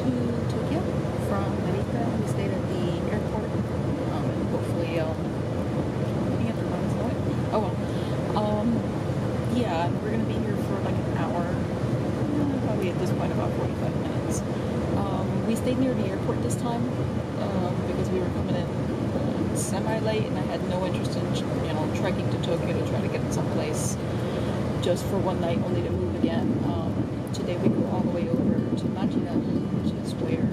to Tokyo from Narita. We stayed at the airport. And hopefully, looking at the times, what? Oh well. Yeah, and we're gonna be here for like an hour. Probably at this point about 45 minutes. We stayed near the airport this time because we were coming in semi-late, and I had no interest in trekking to Tokyo to try to get someplace just for one night, only to move again. Today we go all the way over to Machida, which is where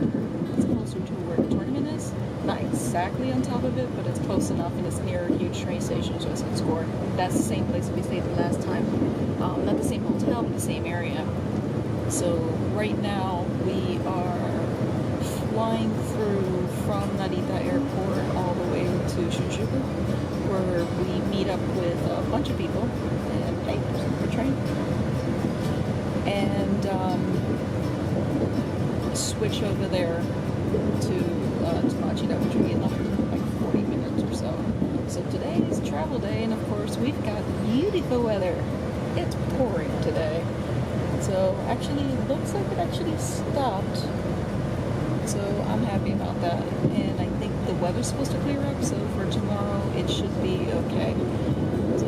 it's closer to where the tournament is. Not exactly on top of it, but it's close enough, and it's near a huge train station, so it's can score. That's the same place we stayed the last time. Not the same hotel, but the same area. So right now we are flying through from Narita Airport all the way to Shinjuku, where we meet up with a bunch of people, and hey, there's another train, and switch over there to Machida, which will be in like 40 minutes or so. So today is travel day, and of course we've got beautiful weather. It's pouring today. So actually, it looks like it actually stopped. So I'm happy about that. And I think the weather's supposed to clear up, so for tomorrow it should be okay. So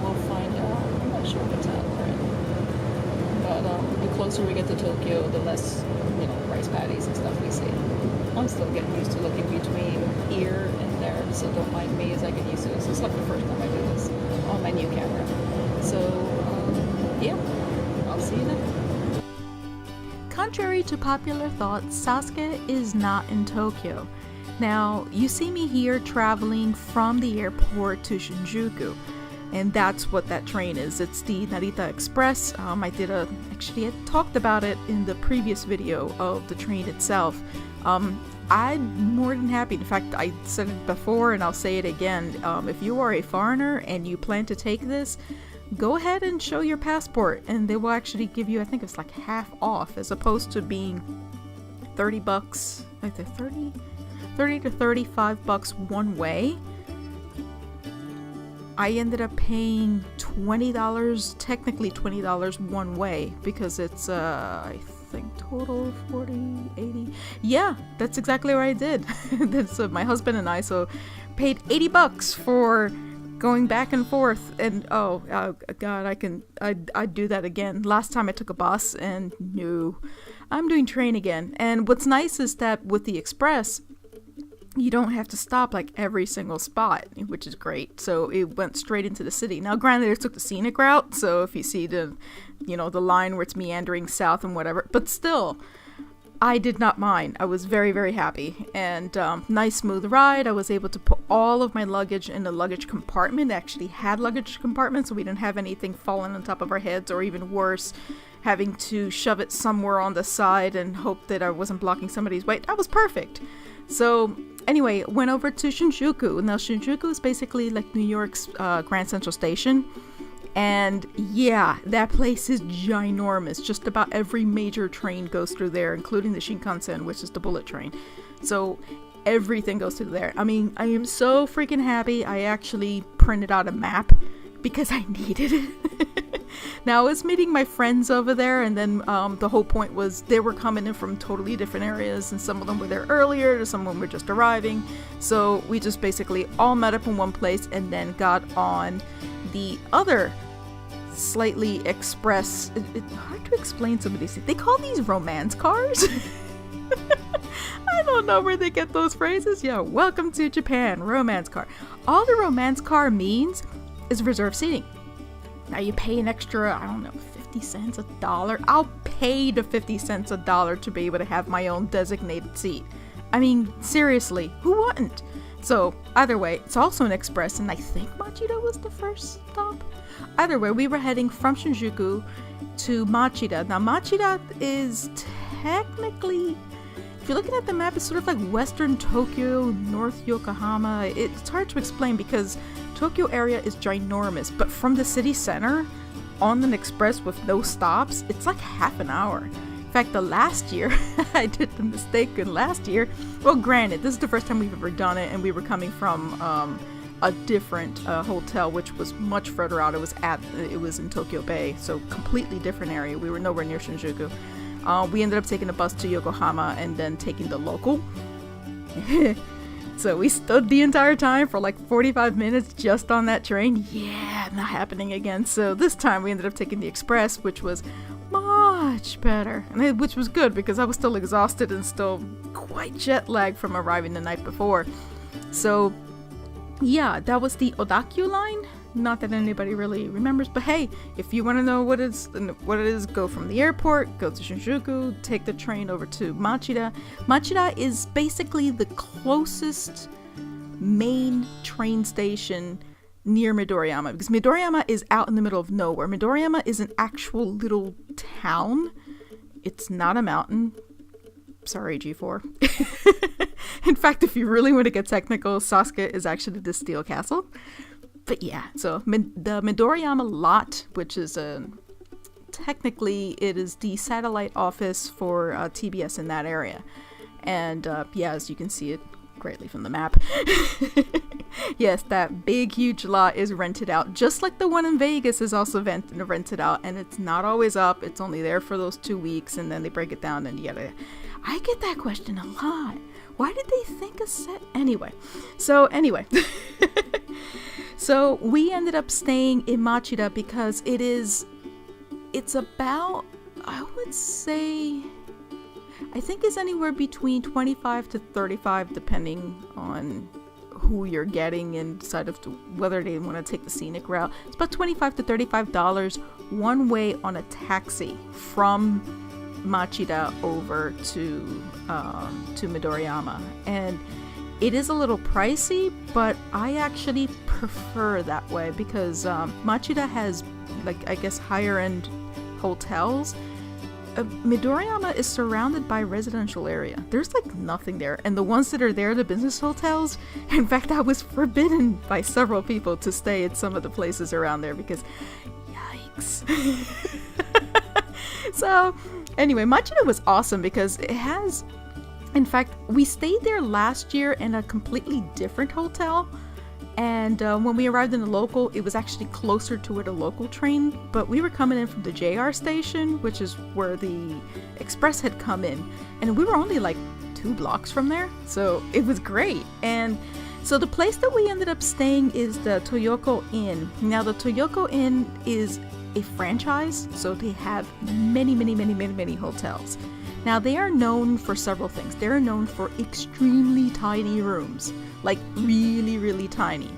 we'll find out. I'm not sure what town we're in. But the closer we get to Tokyo, the less, rice paddies and stuff we see. I'm still getting used to looking between here and there, so don't mind me as I get used to this. It's like the first time I do this on my new camera. So, yeah. I'll see you then. Contrary to popular thought, Sasuke is not in Tokyo. Now, you see me here traveling from the airport to Shinjuku, and that's what that train is. It's the Narita Express. I talked about it in the previous video of the train itself. I'm more than happy. In fact, I said it before and I'll say it again. If you are a foreigner and you plan to take this, go ahead and show your passport, and they will actually give you, I think it's like half off, as opposed to being $30, like the 30 to $35 one way. I ended up paying $20, technically $20 one way, because it's I think total 40, 80. Yeah, that's exactly what I did. That's my husband and I paid $80 for going back and forth, and God, I'd do that again. Last time I took a bus, and no, I'm doing train again. And what's nice is that with the express, you don't have to stop like every single spot, which is great. So it went straight into the city. Now, granted, it took the scenic route, so if you see the line where it's meandering south and whatever, but still, I did not mind. I was very, very happy, and nice smooth ride. I was able to put all of my luggage in the luggage compartment. I actually had luggage compartment, so we didn't have anything falling on top of our heads, or even worse, having to shove it somewhere on the side and hope that I wasn't blocking somebody's way. That was perfect. So anyway, went over to Shinjuku. Now Shinjuku is basically like New York's Grand Central Station. And yeah, that place is ginormous. Just about every major train goes through there, including the Shinkansen, which is the bullet train. So everything goes through there. I mean, I am so freaking happy. I actually printed out a map because I needed it. Now, I was meeting my friends over there, and then the whole point was they were coming in from totally different areas, and some of them were there earlier, some of them were just arriving. So we just basically all met up in one place and then got on the other slightly express, hard to explain some of these things. They call these romance cars. I don't know where they get those phrases. Yeah, welcome to Japan, romance car. All the romance car means is reserved seating. Now you pay an extra, I don't know, 50 cents, $1. I'll pay the 50 cents, $1 to be able to have my own designated seat. I mean, seriously, who wouldn't? So either way, it's also an express, and I think Machida was the first stop. Either way, we were heading from Shinjuku to Machida. Now Machida is technically, if you're looking at the map, it's sort of like western Tokyo, north Yokohama. It's hard to explain because Tokyo area is ginormous, but from the city center on an express with no stops, it's like half an hour. In fact, the last year, I did the mistake last year. Well, granted, this is the first time we've ever done it, and we were coming from a different hotel, which was much further out. It was in Tokyo Bay, so completely different area. We were nowhere near Shinjuku. We ended up taking a bus to Yokohama and then taking the local. So we stood the entire time for like 45 minutes just on that train. Yeah, not happening again. So this time we ended up taking the express, which was much better, and which was good because I was still exhausted and still quite jet lagged from arriving the night before. So yeah, that was the Odakyu line. Not that anybody really remembers, but hey, if you want to know what it is, go from the airport, go to Shinjuku, take the train over to Machida. Machida is basically the closest main train station near Midoriyama, because Midoriyama is out in the middle of nowhere. Midoriyama is an actual little town. It's not a mountain. Sorry, G4. In fact, if you really want to get technical, Sasuke is actually the steel castle. But yeah, so the Midoriyama lot, which is technically it is the satellite office for TBS in that area. And yeah, as you can see it greatly from the map. Yes, that big huge lot is rented out, just like the one in Vegas is also rented out, and it's not always up. It's only there for those 2 weeks, and then they break it down and yada. I get that question a lot. Why did they think a set anyway? So so we ended up staying in Machida because it's about, I would say, I think it's anywhere between 25 to 35 depending on who you're getting and decide whether they want to take the scenic route. It's about $25 to $35 one way on a taxi from Machida over to Midoriyama, and it is a little pricey, but I actually prefer that way because Machida has, like, I guess, higher end hotels. Midoriyama is surrounded by residential area. There's like nothing there, and the ones that are there, the business hotels, in fact, I was forbidden by several people to stay at some of the places around there because yikes. So anyway, Machida was awesome because it has, in fact, we stayed there last year in a completely different hotel, and when we arrived in the local, it was actually closer to where the local train, but we were coming in from the JR station, which is where the express had come in, and we were only like 2 blocks from there, so it was great. And so the place that we ended up staying is the Toyoko Inn. Now the Toyoko Inn is a franchise, so they have many hotels. Now they are known for several things. They're known for extremely tiny rooms, like really tiny.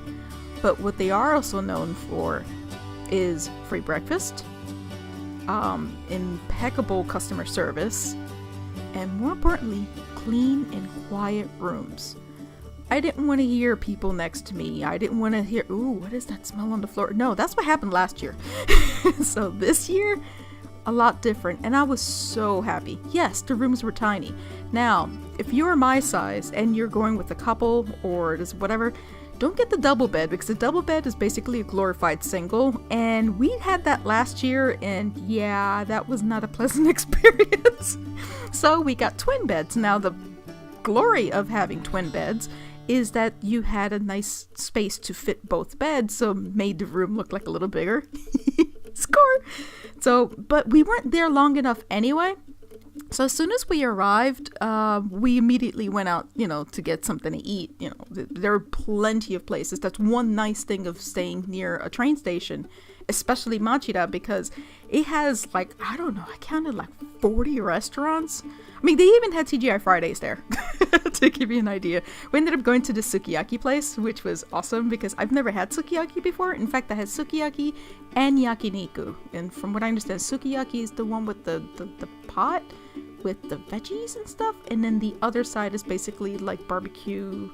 But what they are also known for is free breakfast, impeccable customer service, and more importantly, clean and quiet rooms. I didn't want to hear people next to me. I didn't want to hear, ooh, what is that smell on the floor? No, that's what happened last year. So this year, a lot different, and I was so happy. Yes, the rooms were tiny. Now, if you're my size and you're going with a couple or just whatever, don't get the double bed, because the double bed is basically a glorified single, and we had that last year, and yeah, that was not a pleasant experience. So we got twin beds. Now the glory of having twin beds is that you had a nice space to fit both beds, so made the room look like a little bigger. Score! So, but we weren't there long enough anyway. So as soon as we arrived, we immediately went out, to get something to eat. There are plenty of places. That's one nice thing of staying near a train station, especially Machida, because it has I counted 40 restaurants. I mean, they even had TGI Fridays there, to give you an idea. We ended up going to the sukiyaki place, which was awesome because I've never had sukiyaki before. In fact, I had sukiyaki and yakiniku. And from what I understand, sukiyaki is the one with the pot with the veggies and stuff. And then the other side is basically like barbecue.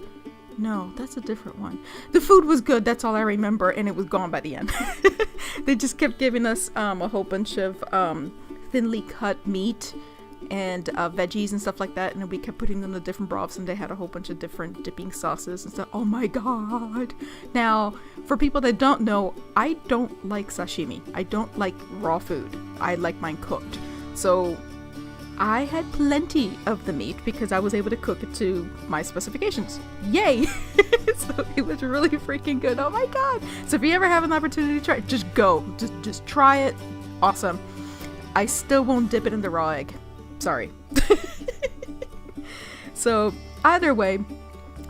No, that's a different one. The food was good, that's all I remember, and it was gone by the end. They just kept giving us a whole bunch of thinly cut meat and veggies and stuff like that, and then we kept putting them in different broths, and they had a whole bunch of different dipping sauces and stuff. Oh my god. Now, for people that don't know, I don't like sashimi. I don't like raw food. I like mine cooked. So I had plenty of the meat because I was able to cook it to my specifications. Yay! So it was really freaking good. Oh my god. So if you ever have an opportunity to try it, just go. Just try it. Awesome. I still won't dip it in the raw egg. Sorry. So either way,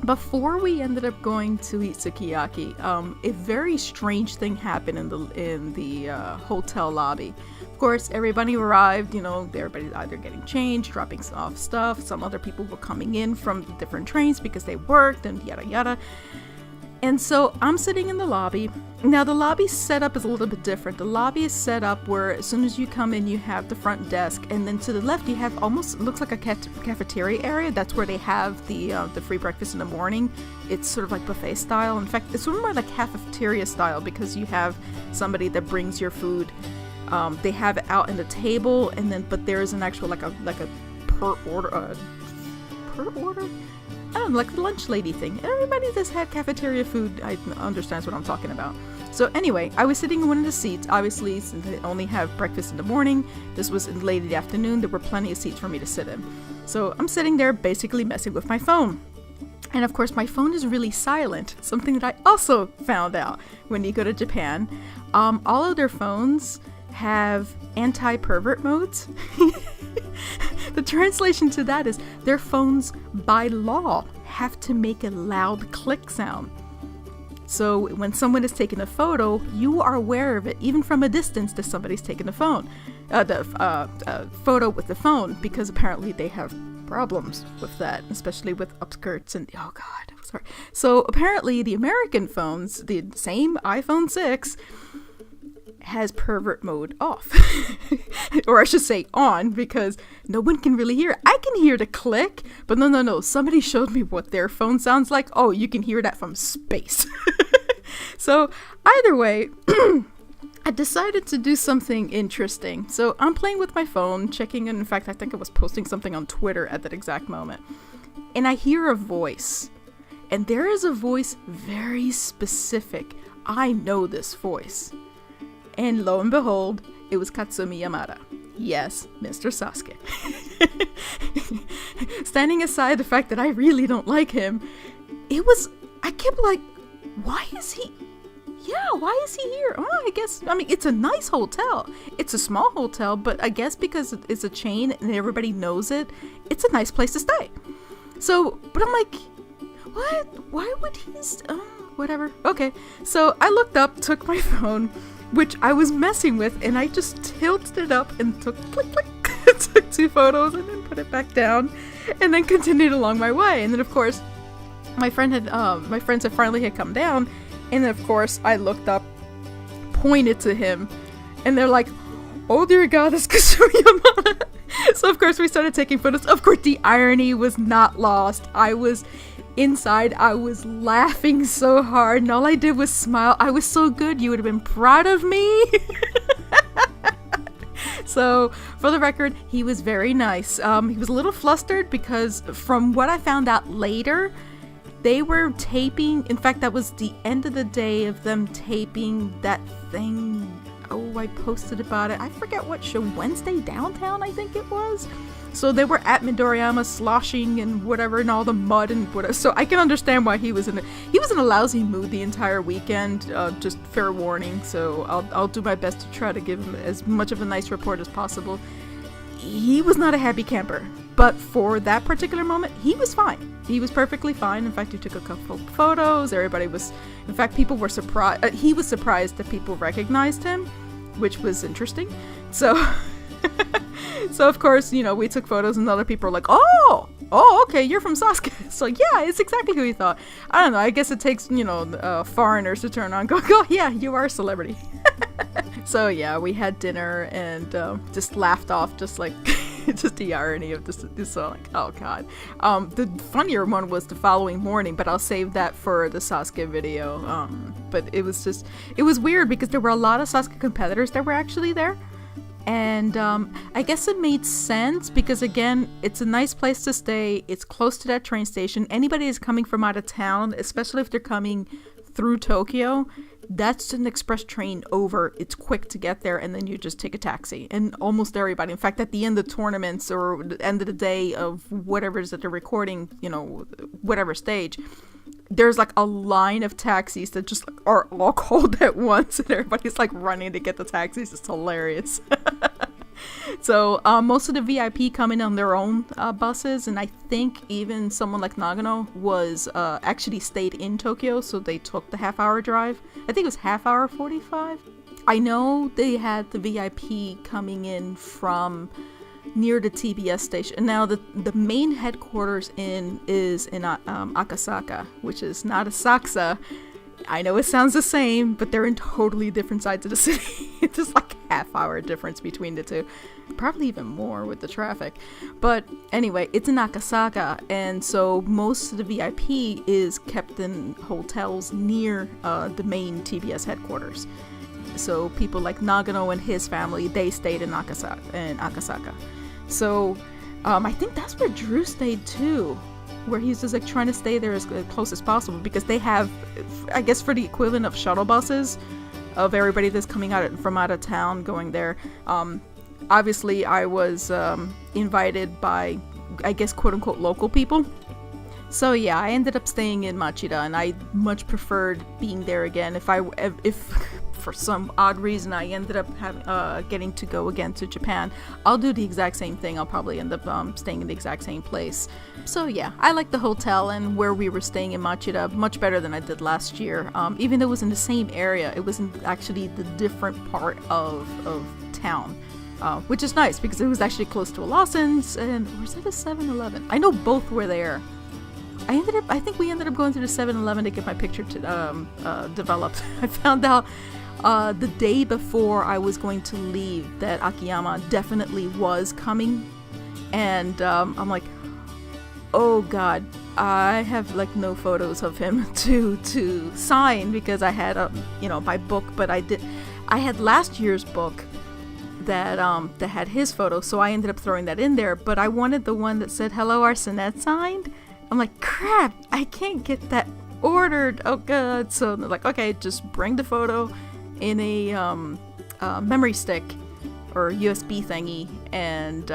before we ended up going to eat sukiyaki, a very strange thing happened in the hotel lobby. Of course, everybody arrived, everybody's either getting changed, dropping off stuff. Some other people were coming in from different trains because they worked and yada yada. And so I'm sitting in the lobby. Now the lobby setup is a little bit different. The lobby is set up where as soon as you come in, you have the front desk, and then to the left you have almost looks like a cafeteria area. That's where they have the free breakfast in the morning. It's sort of like buffet style. In fact, it's sort of more like cafeteria style because you have somebody that brings your food. They have it out in the table, and then but there is an actual like a per order. I don't know, like the lunch lady thing. Everybody that's had cafeteria food understands what I'm talking about. So anyway, I was sitting in one of the seats. Obviously, since they only have breakfast in the morning, this was late in the afternoon, there were plenty of seats for me to sit in. So I'm sitting there basically messing with my phone. And of course, my phone is really silent, something that I also found out when you go to Japan. All of their phones have anti-pervert modes. The translation to that is their phones, by law, have to make a loud click sound. So when someone is taking a photo, you are aware of it, even from a distance, that somebody's taking the photo with the phone, because apparently they have problems with that, especially with upskirts and, oh god, I'm sorry. So apparently the American phones, the same iPhone 6, has pervert mode off. Or I should say on, because no one can really hear it. I can hear the click, but no. Somebody showed me what their phone sounds like. Oh, you can hear that from space. So either way, I decided to do something interesting. So I'm playing with my phone, checking, and in fact, I think I was posting something on Twitter at that exact moment. And I hear a voice. And there is a voice very specific. I know this voice. And lo and behold, it was Katsumi Yamada. Yes, Mr. Sasuke. Standing aside the fact that I really don't like him, I kept like, why is he here? Oh, it's a nice hotel. It's a small hotel, but I guess because it's a chain and everybody knows it, it's a nice place to stay. So, but I'm like, what? Why would he whatever. Okay, so I looked up, took my phone, which I was messing with, and I just tilted it up and took took 2 photos and then put it back down, and then continued along my way. And then of course, my friends had finally come down, and then of course I looked up, pointed to him, and they're like, "Oh dear God, that's Katsumi Yamada." So of course we started taking photos. Of course the irony was not lost. I was inside, I was laughing so hard, and all I did was smile. I was so good, you would have been proud of me. So, for the record, he was very nice. He was a little flustered because from what I found out later, they were taping, in fact, that was the end of the day of them taping that thing. Oh, I posted about it. I forget what show, Wednesday Downtown, I think it was. So they were at Midoriyama sloshing and whatever, and all the mud and whatever. So I can understand why he was in a lousy mood the entire weekend. Just fair warning. So I'll do my best to try to give him as much of a nice report as possible. He was not a happy camper, but for that particular moment, he was fine. He was perfectly fine. In fact, he took a couple photos. Everybody was, in fact, people were surprised. He was surprised that people recognized him, which was interesting. So. So of course, we took photos, and other people were like, oh, okay, you're from Sasuke. So yeah, it's exactly who you thought. I don't know, I guess it takes, foreigners to turn on and go, oh yeah, you are a celebrity. So yeah, we had dinner and just laughed off, just like, just the irony of this. So like, oh god. The funnier one was the following morning, but I'll save that for the Sasuke video. But it was weird because there were a lot of Sasuke competitors that were actually there. And I guess it made sense because, again, it's a nice place to stay. It's close to that train station. Anybody is coming from out of town, especially if they're coming through Tokyo, that's an express train over. It's quick to get there, and then you just take a taxi. And almost everybody, in fact, at the end of tournaments or the end of the day of whatever it is that they're recording, whatever stage, there's like a line of taxis that just are all called at once, and everybody's like running to get the taxis. It's hilarious. So most of the VIP come in on their own buses, and I think even someone like Nagano was actually stayed in Tokyo, so they took the half-hour drive. I think it was half-hour 45. I know they had the VIP coming in from near the TBS station. Now the main headquarters is in Akasaka, which is not Asakusa. I know it sounds the same, but they're in totally different sides of the city. It's just like half-hour difference between the two. Probably even more with the traffic. But anyway, it's in Akasaka, and so most of the VIP is kept in hotels near the main TBS headquarters. So people like Nagano and his family, they stayed in Akasaka. So I think that's where Drew stayed too, where he's just like trying to stay there as close as possible, because they have, I guess, for the equivalent of shuttle buses of everybody that's coming from out of town going there. Obviously I was invited by, I guess, quote unquote local people. So yeah, I ended up staying in Machida, and I much preferred being there again. If for some odd reason I ended up getting to go again to Japan, I'll do the exact same thing. I'll probably end up staying in the exact same place. So yeah, I like the hotel and where we were staying in Machida much better than I did last year. Even though it was in the same area, it was in actually the different part of town. Which is nice because it was actually close to a Lawson's, and was it a 7-Eleven? I know both were there. I think we ended up going to the 7-Eleven to get my picture developed. I found out the day before I was going to leave that Akiyama definitely was coming, and I'm like, oh god, I have like no photos of him to sign, because I had my book, but I had last year's book that had his photo, so I ended up throwing that in there, but I wanted the one that said "Hello Arsenette" signed. I'm like, crap, I can't get that ordered. Oh god. So they're like, okay, just bring the photo in a memory stick or USB thingy, and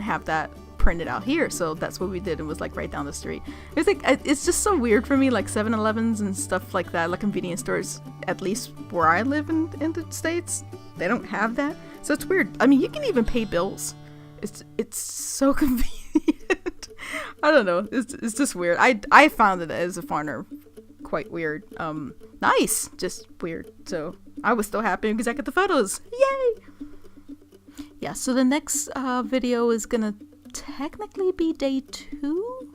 have that printed out here. So that's what we did. It was like right down the street. It's like, it's just so weird for me, like 7-Elevens and stuff like that, like convenience stores, at least where I live in the States, they don't have that. So it's weird. I mean, you can even pay bills. It's so convenient. I don't know. It's just weird. I found it as a foreigner quite weird. Nice, just weird. So I was still happy because I got the photos. Yay! Yeah. So the next video is gonna technically be day 2,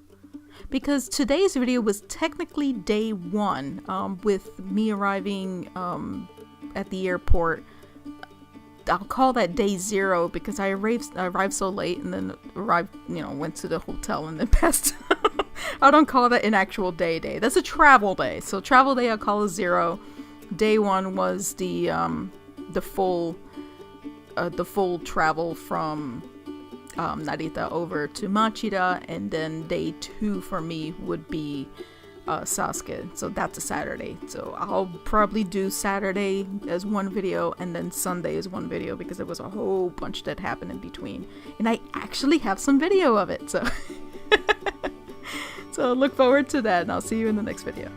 because today's video was technically day 1. With me arriving at the airport. I'll call that day 0 because I arrived so late, and then went to the hotel and then passed. I don't call that an actual day. That's a travel day. So travel day I'll call a 0. Day 1 was the full travel from Narita over to Machida, and then day 2 for me would be Sasuke. So that's a Saturday. So I'll probably do Saturday as one video, and then Sunday as one video, because there was a whole bunch that happened in between, and I actually have some video of it. So so look forward to that, and I'll see you in the next video.